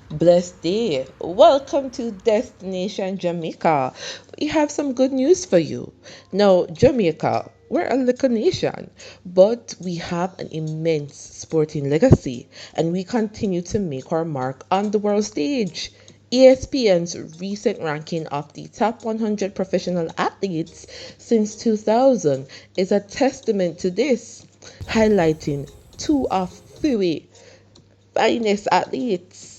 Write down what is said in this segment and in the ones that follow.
Blessed day. Welcome to Destination Jamaica. We have some good news for you. Now, Jamaica, we're a little nation, but we have an immense sporting legacy and we continue to make our mark on the world stage. ESPN's recent ranking of the top 100 professional athletes since 2000 is a testament to this, highlighting two of three finest athletes.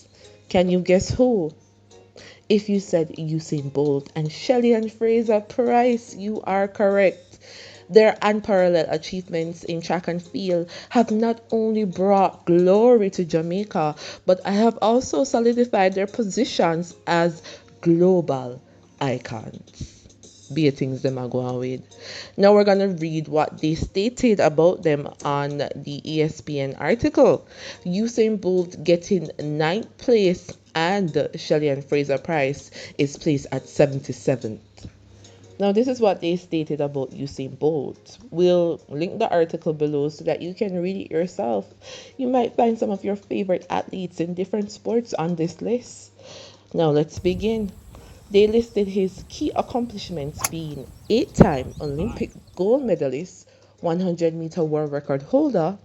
Can you guess who? If you said Usain Bolt and Shelly-Ann Fraser-Pryce, you are correct. Their unparalleled achievements in track and field have not only brought glory to Jamaica, but have also solidified their positions as global icons. Be things them are going with. Now we're gonna read what they stated about them on the ESPN article. Usain Bolt getting ninth place and Shelly-Ann Fraser-Pryce is placed at 77th. Now, this is what they stated about Usain Bolt. We'll link the article below so that you can read it yourself. You might find some of your favorite athletes in different sports on this list. Now, let's begin. They listed his key accomplishments being 8-time Olympic gold medalist, 100-meter world record holder,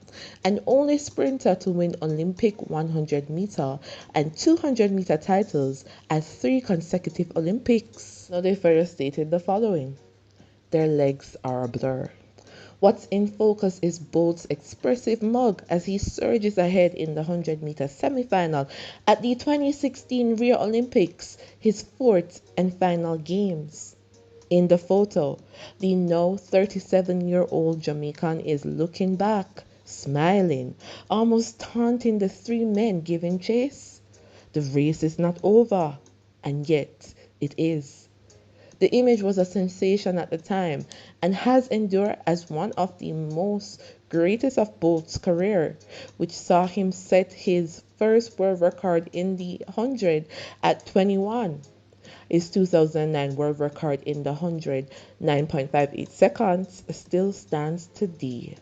and only sprinter to win Olympic 100-meter and 200-meter titles at 3 consecutive Olympics. Now they further stated the following. Their legs are a blur. What's in focus is Bolt's expressive mug as he surges ahead in the 100-meter semifinal at the 2016 Rio Olympics, his fourth and final games. In the photo, the now 37-year-old Jamaican is looking back, smiling, almost taunting the three men giving chase. The race is not over, and yet it is. The image was a sensation at the time and has endured as one of the most greatest of Bolt's career, which saw him set his first world record in the 100 at 21. His 2009 world record in the 100, 9.58 seconds, still stands today.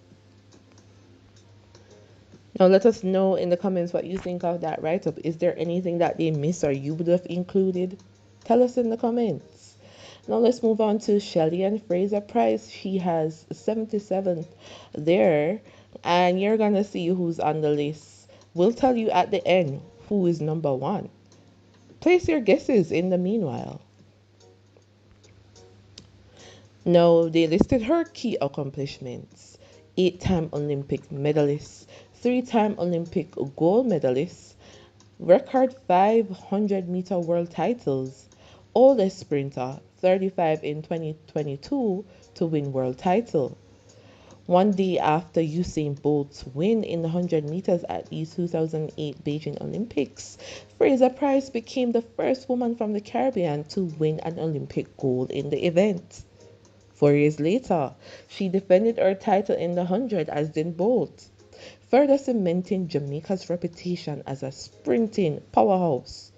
Now let us know in the comments what you think of that write-up. Is there anything that they missed or you would have included? Tell us in the comments. Now let's move on to Shelly-Ann Fraser-Pryce. She has 77th there, and you're gonna see who's on the list. We'll tell you at the end who is number one. Place your guesses in the meanwhile. Now they listed her key accomplishments: 8-time Olympic medalist, 3-time Olympic gold medalist, record 500-meter world titles, oldest sprinter, 35 in 2022 to win world title. One day after Usain Bolt's win in the 100 meters at the 2008 Beijing Olympics, Fraser-Pryce became the first woman from the Caribbean to win an Olympic gold in the event. 4 years later, she defended her title in the 100 as did Bolt, further cementing Jamaica's reputation as a sprinting powerhouse.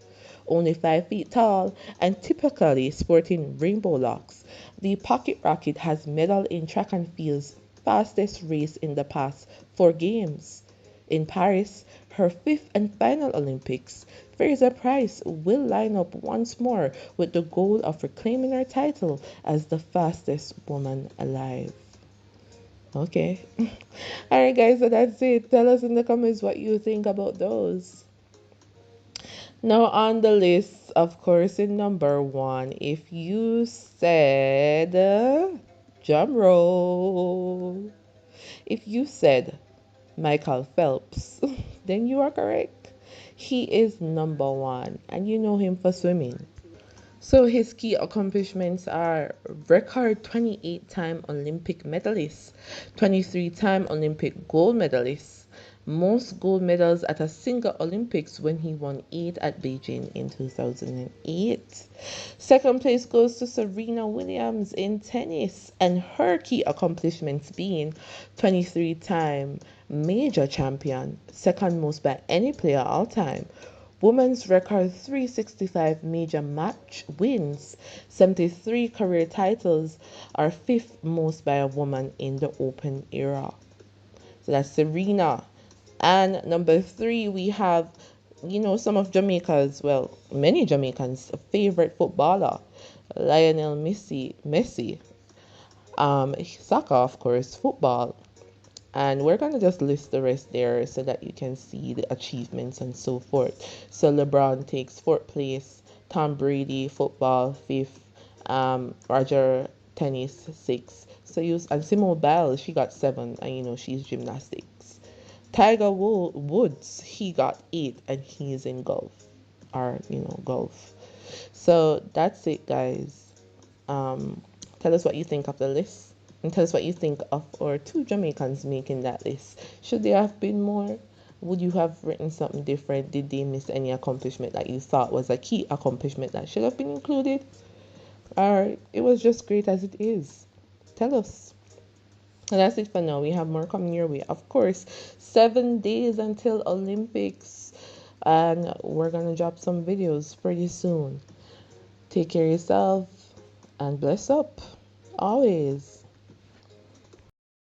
Only 5 feet tall and typically sporting rainbow locks, the Pocket Rocket has medaled in track and field's fastest race in the past 4 games. In Paris, her fifth and final Olympics, Fraser-Pryce will line up once more with the goal of reclaiming her title as the fastest woman alive. Okay. Alright, guys, so that's it. Tell us in the comments what you think about those. Now, on the list, of course, in number one, if you said drum roll, if you said Michael Phelps, then you are correct. He is number one, and you know him for swimming. So his key accomplishments are record 28-time Olympic medalist, 23-time Olympic gold medalist, most gold medals at a single Olympics when he won 8 at Beijing in 2008. Second place goes to Serena Williams in tennis, and her key accomplishments being 23-time major champion, second most by any player all time. Women's record 365 major match wins, 73 career titles, are fifth most by a woman in the Open era. So that's Serena. And number three, we have some of Jamaica's, well, many Jamaicans' favorite footballer, Lionel Messi. Soccer, of course, football. And we're going to just list the rest there so that you can see the achievements and so forth. So LeBron takes fourth place, Tom Brady, football, fifth, Roger, tennis, sixth. So you and Simone Biles, she got seven, and she's gymnastics. Tiger Woods, he got eight, and he's in golf, or golf. So that's it, guys. Um, Tell us what you think of the list, and tell us what you think of our two Jamaicans making that list. Should there have been more? Would you have written something different? Did they miss any accomplishment that you thought was a key accomplishment that should have been included? Or it was just great as it is? Tell us. And that's it for now. We have more coming your way. Of course, 7 days until Olympics, and we're gonna drop some videos pretty soon. Take care of yourself and bless up always.